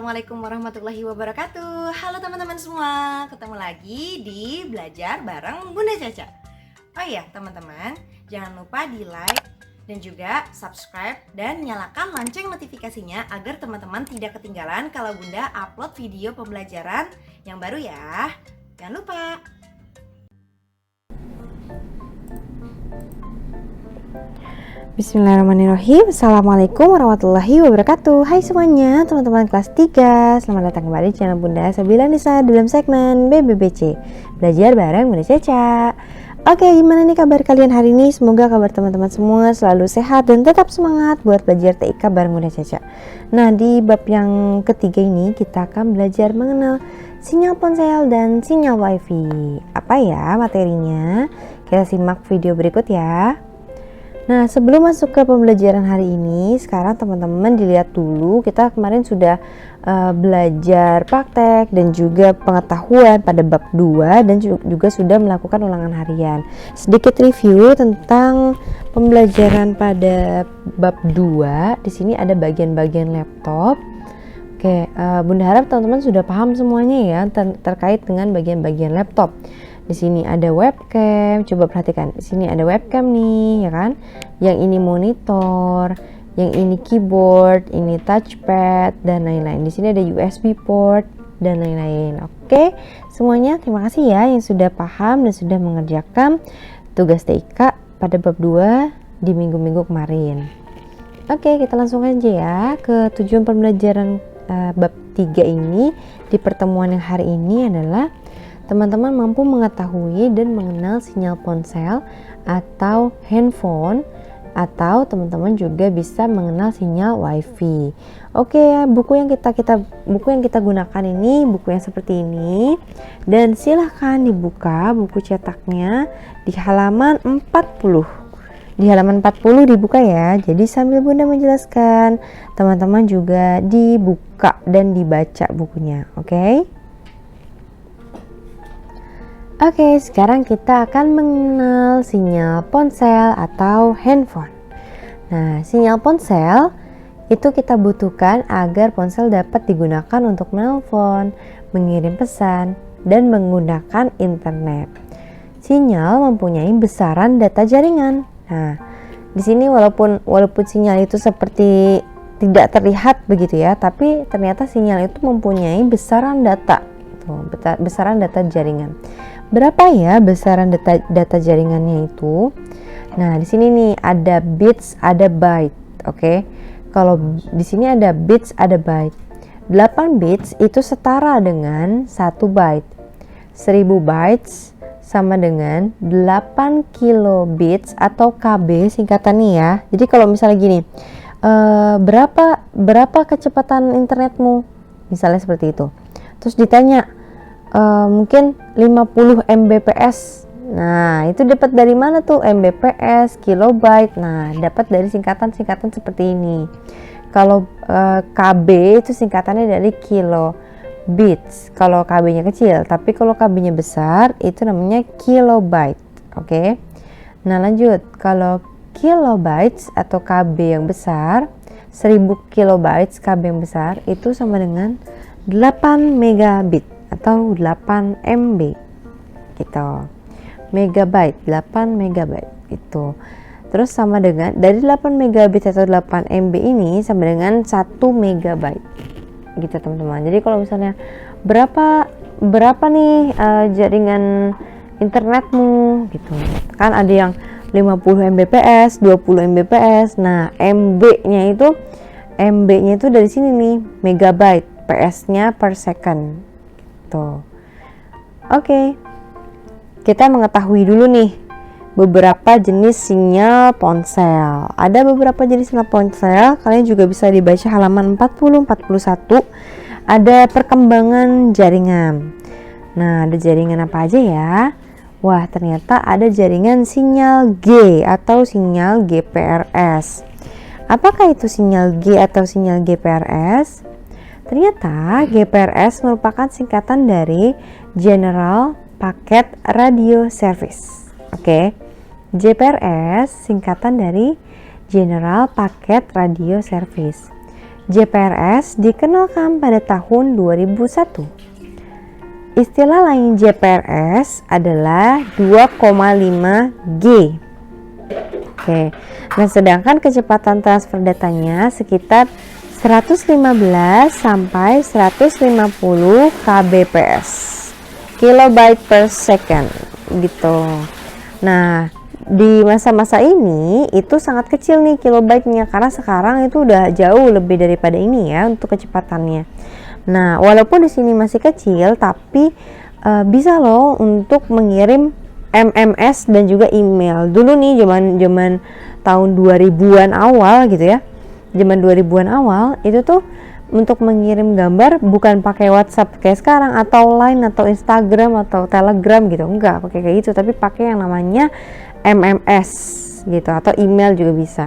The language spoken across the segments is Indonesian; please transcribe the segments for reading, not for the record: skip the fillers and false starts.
Assalamualaikum warahmatullahi wabarakatuh. Halo teman-teman semua, ketemu lagi di Belajar bareng Bunda Caca. Oh iya teman-teman, jangan lupa di like dan juga subscribe dan nyalakan lonceng notifikasinya agar teman-teman tidak ketinggalan kalau Bunda upload video pembelajaran yang baru ya. Jangan lupa. Bismillahirrahmanirrahim. Assalamualaikum warahmatullahi wabarakatuh. Hai semuanya, teman-teman kelas 3. Selamat datang kembali di channel Bunda Sabila Nisa dalam segmen BBBC, Belajar bareng Bunda Caca. Oke, gimana nih kabar kalian hari ini? Semoga kabar teman-teman semua selalu sehat dan tetap semangat buat belajar TIK bareng Bunda Caca. Nah, di bab yang ketiga ini kita akan belajar mengenal sinyal ponsel dan sinyal wifi. Apa ya materinya? Kita simak video berikut ya. Nah, sebelum masuk ke pembelajaran hari ini, sekarang teman-teman dilihat dulu, kita kemarin sudah belajar praktek dan juga pengetahuan pada bab 2 dan juga sudah melakukan ulangan harian. Sedikit review tentang pembelajaran pada bab 2. Di sini ada bagian-bagian laptop. Oke, Bunda harap teman-teman sudah paham semuanya ya terkait dengan bagian-bagian laptop. Di sini ada webcam, coba perhatikan. Di sini ada webcam nih, ya kan? Yang ini monitor, yang ini keyboard, ini touchpad dan lain-lain. Di sini ada USB port dan lain-lain. Oke, semuanya terima kasih ya yang sudah paham dan sudah mengerjakan tugas TIK pada bab 2 di minggu-minggu kemarin. Oke, kita langsung aja ya ke tujuan pembelajaran bab 3 ini. Di pertemuan yang hari ini adalah teman-teman mampu mengetahui dan mengenal sinyal ponsel atau handphone, atau teman-teman juga bisa mengenal sinyal wifi. Oke ya, buku yang kita gunakan ini buku yang seperti ini, dan silahkan dibuka buku cetaknya di halaman 40. Di halaman 40 dibuka ya. Jadi sambil Bunda menjelaskan, teman-teman juga dibuka dan dibaca bukunya. Oke? Oke, sekarang kita akan mengenal sinyal ponsel atau handphone. Nah, sinyal ponsel itu kita butuhkan agar ponsel dapat digunakan untuk menelpon, mengirim pesan, dan menggunakan internet. Sinyal mempunyai besaran data jaringan. Nah, di sini walaupun sinyal itu seperti tidak terlihat begitu ya, tapi ternyata sinyal itu mempunyai besaran data. Besaran data jaringan. Berapa ya besaran data jaringannya itu? Nah, di sini nih ada bits, ada byte. Oke. Kalau di sini ada bits, ada byte. 8 bits itu setara dengan 1 byte. 1000 bytes sama dengan 8 kilobits atau KB singkatannya ya. Jadi kalau misalnya gini, berapa kecepatan internetmu? Misalnya seperti itu. Terus ditanya mungkin 50 Mbps. Nah, itu dapat dari mana tuh? Mbps, kilobyte. Nah, dapat dari singkatan-singkatan seperti ini. Kalau KB itu singkatannya dari kilobits. Kalau KB-nya kecil, tapi kalau KB-nya besar itu namanya kilobyte. Oke. Nah, lanjut. Kalau kilobytes atau KB yang besar, 1000 kilobytes KB yang besar itu sama dengan 8 megabit atau 8 MB gitu. Megabyte, 8 megabyte itu. Terus sama dengan dari 8 megabit atau 8 MB ini sama dengan 1 megabyte. Gitu teman-teman. Jadi kalau misalnya berapa nih jaringan internetmu gitu. Kan ada yang 50 Mbps, 20 Mbps. Nah, MB-nya itu dari sini nih, megabyte. PS-nya per second. Tuh. Oke. Kita mengetahui dulu nih beberapa jenis sinyal ponsel. Ada beberapa jenis sinyal ponsel, kalian juga bisa dibaca halaman 40-41. Ada perkembangan jaringan. Nah, ada jaringan apa aja ya? Wah, ternyata ada jaringan sinyal G atau sinyal GPRS. Apakah itu sinyal G atau sinyal GPRS? Ternyata GPRS merupakan singkatan dari General Packet Radio Service. Oke. GPRS singkatan dari General Packet Radio Service. JPRS dikenalkan pada tahun 2001. Istilah lain JPRS adalah 2,5G. Oke. Nah, sedangkan kecepatan transfer datanya sekitar 115 sampai 150 kbps, kilobyte per second gitu. Nah, di masa-masa ini itu sangat kecil nih kilobyte-nya, karena sekarang itu udah jauh lebih daripada ini ya untuk kecepatannya. Nah, walaupun di sini masih kecil, tapi bisa loh untuk mengirim MMS dan juga email. Dulu nih zaman tahun 2000-an awal gitu ya. Zaman 2000-an awal itu tuh untuk mengirim gambar bukan pakai WhatsApp kayak sekarang atau Line atau Instagram atau Telegram gitu. Enggak pakai kayak gitu, tapi pakai yang namanya MMS gitu, atau email juga bisa.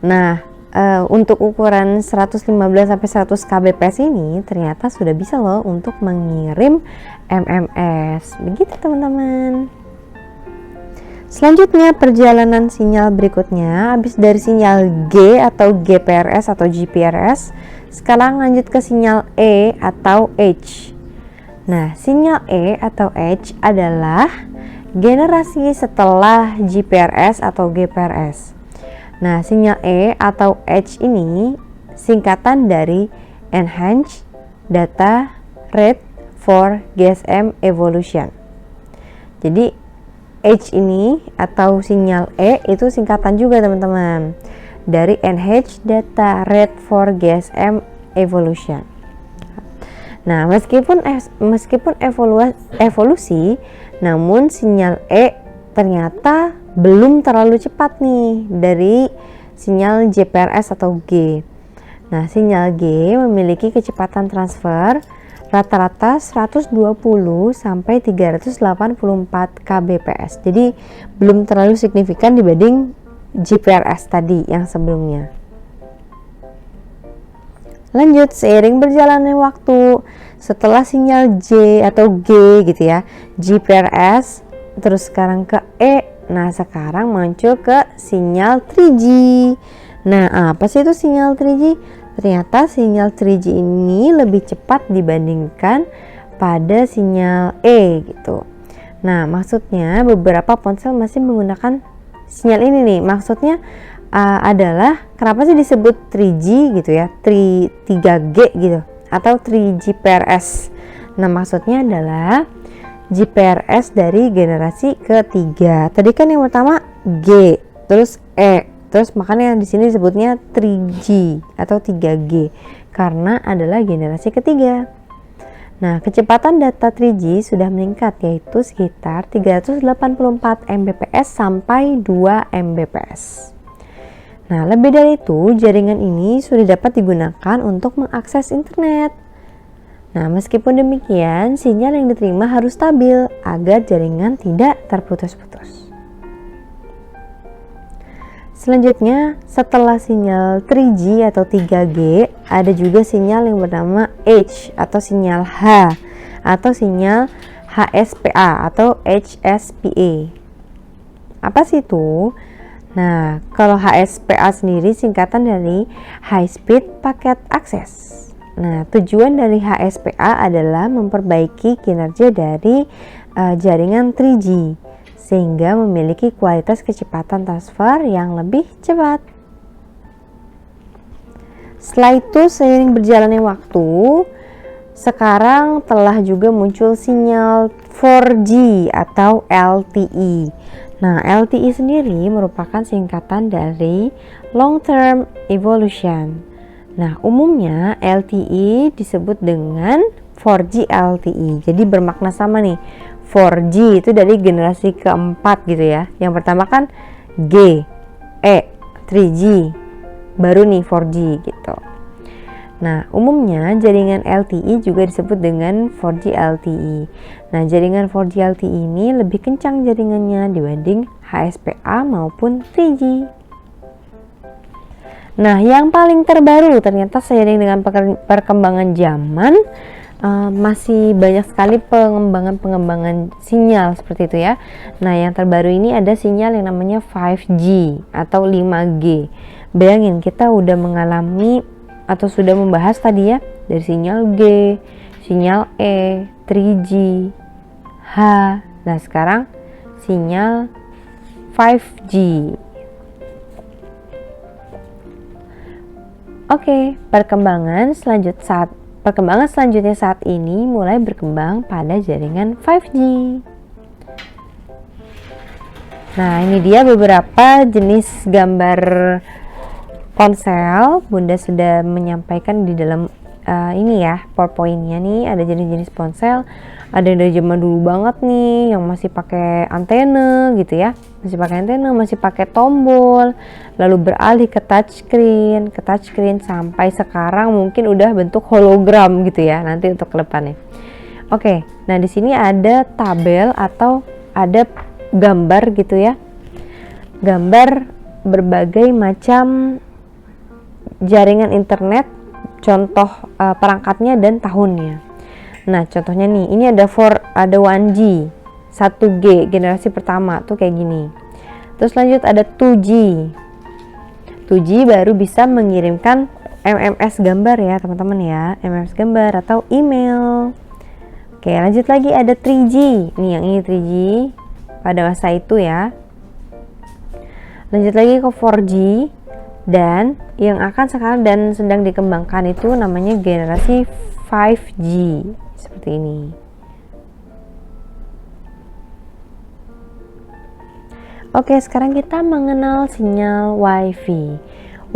Nah, untuk ukuran 115 sampai 100 kbps ini ternyata sudah bisa loh untuk mengirim MMS. Begitu teman-teman. Selanjutnya perjalanan sinyal berikutnya, habis dari sinyal G atau GPRS atau GPRS, sekarang lanjut ke sinyal E atau H. Nah, sinyal E atau H adalah generasi setelah GPRS atau GPRS. Nah, sinyal E atau H ini singkatan dari Enhanced Data Rate for GSM Evolution. Jadi H ini atau sinyal E itu singkatan juga teman-teman dari Enhanced Data Rate for GSM Evolution. Nah, meskipun evolusi, namun sinyal E ternyata belum terlalu cepat nih dari sinyal JPRS atau G. Nah, sinyal G memiliki kecepatan transfer rata-rata 120 sampai 384 kbps. Jadi belum terlalu signifikan dibanding GPRS tadi yang sebelumnya. Lanjut, seiring berjalannya waktu, setelah sinyal J atau G gitu ya, GPRS, terus sekarang ke E. Nah, sekarang muncul ke sinyal 3G. Nah, apa sih itu sinyal 3G? Ternyata sinyal 3G ini lebih cepat dibandingkan pada sinyal E gitu. Nah, maksudnya beberapa ponsel masih menggunakan sinyal ini nih. Maksudnya adalah kenapa sih disebut 3G gitu ya, 3G gitu atau 3GPRS. Nah, maksudnya adalah GPRS dari generasi ketiga. Tadi kan yang pertama G, terus E, terus makanya di sini disebutnya 3G atau 3G karena adalah generasi ketiga. Nah, kecepatan data 3G sudah meningkat yaitu sekitar 384 Mbps sampai 2 Mbps. Nah, lebih dari itu, jaringan ini sudah dapat digunakan untuk mengakses internet. Nah, meskipun demikian, sinyal yang diterima harus stabil agar jaringan tidak terputus-putus. Selanjutnya, setelah sinyal 3G atau 3G, ada juga sinyal yang bernama H atau sinyal H atau sinyal HSPA atau HSPA. Apa sih itu? Nah, kalau HSPA sendiri singkatan dari High Speed Packet Access. Nah, tujuan dari HSPA adalah memperbaiki kinerja dari jaringan 3G sehingga memiliki kualitas kecepatan transfer yang lebih cepat. Setelah itu, seiring berjalannya waktu, sekarang telah juga muncul sinyal 4G atau LTE. Nah, LTE sendiri merupakan singkatan dari Long Term Evolution. Nah, umumnya LTE disebut dengan 4G LTE. Jadi bermakna sama nih. 4G itu dari generasi keempat gitu ya. Yang pertama kan G, E, 3G, baru nih 4G gitu. Nah, umumnya jaringan LTE juga disebut dengan 4G LTE. Nah, jaringan 4G LTE ini lebih kencang jaringannya dibanding HSPA maupun 3G. Nah, yang paling terbaru ternyata seiring dengan perkembangan zaman, masih banyak sekali pengembangan sinyal seperti itu ya. Nah, yang terbaru ini ada sinyal yang namanya 5G atau 5G. Bayangin kita udah mengalami atau sudah membahas tadi ya, dari sinyal G, sinyal E, 3G, H. Nah, sekarang sinyal 5G. Oke, perkembangan selanjutnya saat ini mulai berkembang pada jaringan 5G. Nah, ini dia beberapa jenis gambar ponsel. Bunda sudah menyampaikan di dalam ini ya, PowerPoint-nya nih, ada jenis-jenis ponsel. Ada yang dari zaman dulu banget nih, yang masih pakai antena gitu ya, masih pakai tombol, lalu beralih ke touchscreen sampai sekarang mungkin udah bentuk hologram gitu ya, nanti untuk ke depannya. Oke, nah di sini ada tabel atau ada gambar gitu ya, gambar berbagai macam jaringan internet, contoh perangkatnya dan tahunnya. Nah, contohnya nih, ini ada 1G, 1G generasi pertama tuh kayak gini. Terus lanjut ada 2G. 2G baru bisa mengirimkan MMS gambar ya, teman-teman ya, MMS gambar atau email. Oke, lanjut lagi ada 3G. Nih yang ini 3G pada masa itu ya. Lanjut lagi ke 4G, dan yang akan sekarang dan sedang dikembangkan itu namanya generasi 5G seperti ini. Oke, sekarang kita mengenal sinyal WiFi.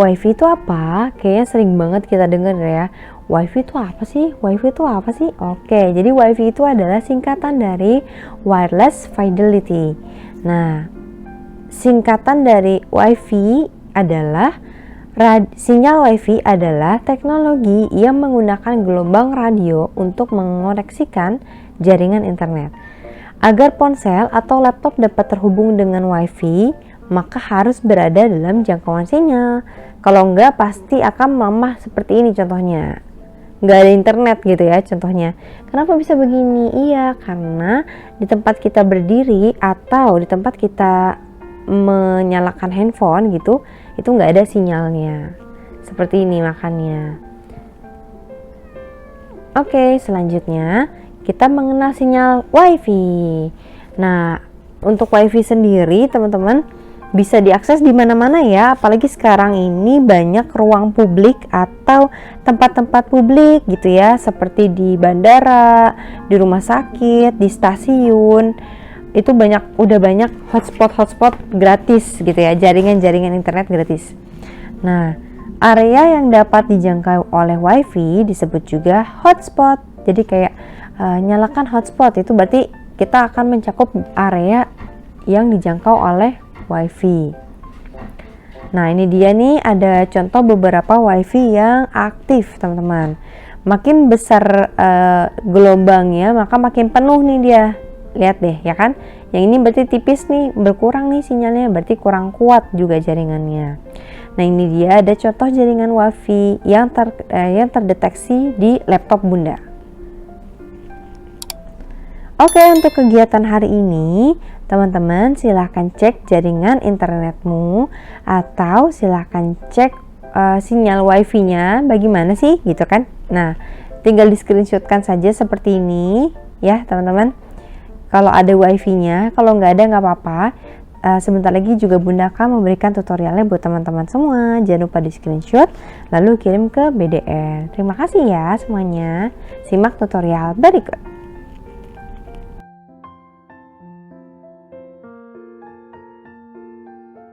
WiFi itu apa? Kayaknya sering banget kita dengar ya. WiFi itu apa sih? WiFi itu apa sih? Oke, jadi WiFi itu adalah singkatan dari Wireless Fidelity. Nah, singkatan dari WiFi adalah sinyal WiFi adalah teknologi yang menggunakan gelombang radio untuk mengoneksikan jaringan internet. Agar ponsel atau laptop dapat terhubung dengan WiFi, maka harus berada dalam jangkauan sinyal. Kalau enggak, pasti akan melemah seperti ini contohnya. Nggak ada internet gitu ya contohnya. Kenapa bisa begini? Iya, karena di tempat kita berdiri atau di tempat kita menyalakan handphone gitu, itu nggak ada sinyalnya seperti ini makanya. Oke, selanjutnya kita mengenal sinyal WiFi. Nah, untuk WiFi sendiri teman-teman bisa diakses di mana-mana ya, apalagi sekarang ini banyak ruang publik atau tempat-tempat publik gitu ya, seperti di bandara, di rumah sakit, di stasiun. Itu udah banyak hotspot gratis gitu ya, jaringan internet gratis. Nah, area yang dapat dijangkau oleh WiFi disebut juga hotspot. Jadi kayak nyalakan hotspot itu berarti kita akan mencakup area yang dijangkau oleh WiFi. Nah, ini dia nih ada contoh beberapa WiFi yang aktif teman-teman. Makin besar gelombangnya, maka makin penuh nih dia. Lihat deh ya kan, yang ini berarti tipis nih, berkurang nih sinyalnya, berarti kurang kuat juga jaringannya. Nah, ini dia ada contoh jaringan WiFi yang terdeteksi di laptop Bunda. Oke, untuk kegiatan hari ini teman-teman silahkan cek jaringan internetmu atau silahkan cek sinyal WiFi-nya bagaimana sih gitu kan. Nah, tinggal di screenshotkan saja seperti ini ya teman-teman. Kalau ada WiFi-nya, kalau nggak ada nggak apa-apa. Sebentar lagi juga Bunda akan memberikan tutorialnya buat teman-teman semua. Jangan lupa di screenshot, lalu kirim ke BDR. Terima kasih ya semuanya. Simak tutorial berikut.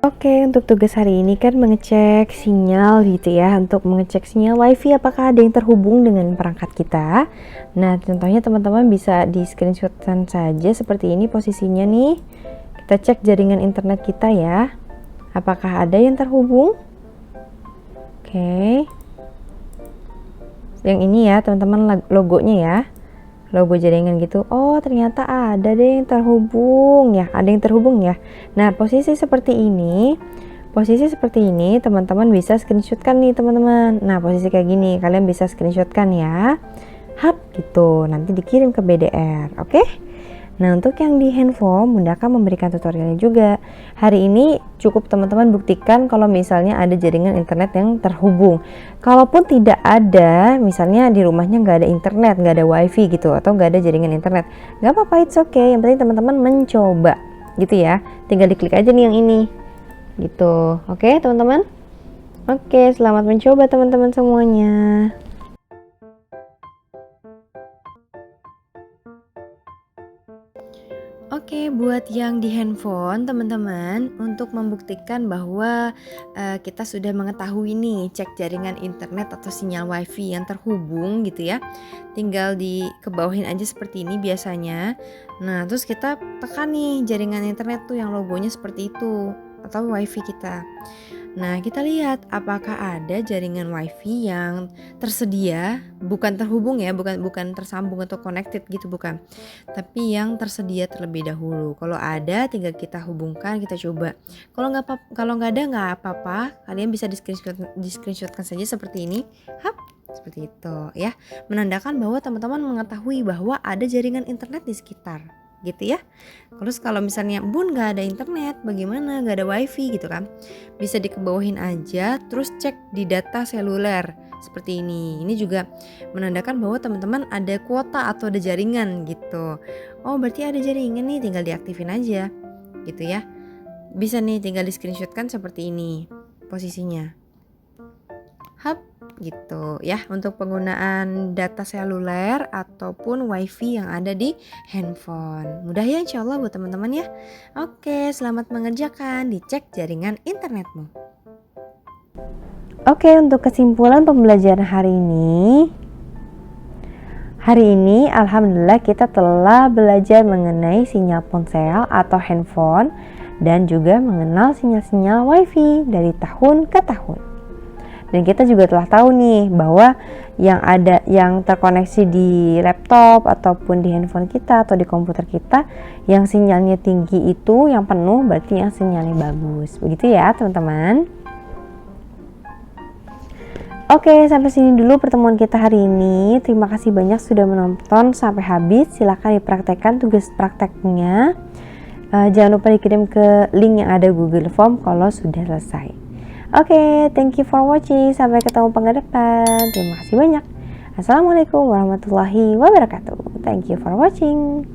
Oke, untuk tugas hari ini kan mengecek sinyal gitu ya, untuk mengecek sinyal WiFi apakah ada yang terhubung dengan perangkat kita. Nah, contohnya teman-teman bisa di screenshotkan saja seperti ini posisinya nih. Kita cek jaringan internet kita ya, apakah ada yang terhubung. Oke, yang ini ya teman-teman, logonya ya, logo jaringan gitu. Oh, ternyata ada deh yang terhubung ya, Nah, posisi seperti ini teman-teman bisa screenshotkan nih teman-teman. Nah, posisi kayak gini kalian bisa screenshotkan ya, hap gitu, nanti dikirim ke BDR. Oke. Nah, untuk yang di handphone, Bunda akan memberikan tutorialnya juga. Hari ini cukup teman-teman buktikan kalau misalnya ada jaringan internet yang terhubung. Kalaupun tidak ada, misalnya di rumahnya nggak ada internet, nggak ada wifi gitu, atau nggak ada jaringan internet, nggak apa-apa, it's okay. Yang penting teman-teman mencoba gitu ya. Tinggal diklik aja nih yang ini gitu. Oke teman-teman. Oke, selamat mencoba teman-teman semuanya. Oke, buat yang di handphone teman-teman, untuk membuktikan bahwa kita sudah mengetahui nih cek jaringan internet atau sinyal wifi yang terhubung gitu ya, tinggal dikebawahin aja seperti ini biasanya. Nah, terus kita tekan nih jaringan internet tuh yang logonya seperti itu atau wifi kita. Nah, kita lihat apakah ada jaringan wifi yang tersedia, bukan terhubung ya, bukan tersambung atau connected gitu, bukan. Tapi yang tersedia terlebih dahulu. Kalau ada, tinggal kita hubungkan, kita coba. Kalau nggak ada nggak apa-apa, kalian bisa di screenshotkan saja seperti ini. Hap, seperti itu ya. Menandakan bahwa teman-teman mengetahui bahwa ada jaringan internet di sekitar. Gitu ya. Terus kalau misalnya Bun nggak ada internet, bagaimana? Nggak ada wifi gitu kan? Bisa dikebawahin aja, terus cek di data seluler seperti ini. Ini juga menandakan bahwa teman-teman ada kuota atau ada jaringan gitu. Oh berarti ada jaringan nih, tinggal diaktifin aja gitu ya. Bisa nih tinggal di screenshotkan seperti ini posisinya. Hap gitu ya, untuk penggunaan data seluler ataupun wifi yang ada di handphone. Mudah ya insya Allah buat teman-teman ya. Oke, selamat mengerjakan, dicek jaringan internetmu. Oke, untuk kesimpulan pembelajaran hari ini alhamdulillah kita telah belajar mengenai sinyal ponsel atau handphone dan juga mengenal sinyal-sinyal wifi dari tahun ke tahun. Dan kita juga telah tahu nih bahwa yang terkoneksi di laptop ataupun di handphone kita atau di komputer kita, yang sinyalnya tinggi itu yang penuh berarti yang sinyalnya bagus. Begitu ya teman-teman. Oke, sampai sini dulu pertemuan kita hari ini. Terima kasih banyak sudah menonton sampai habis. Silahkan dipraktekkan tugas prakteknya. Jangan lupa dikirim ke link yang ada Google Form kalau sudah selesai. Oke, thank you for watching. Sampai ketemu pekan depan. Terima kasih banyak. Assalamualaikum warahmatullahi wabarakatuh. Thank you for watching.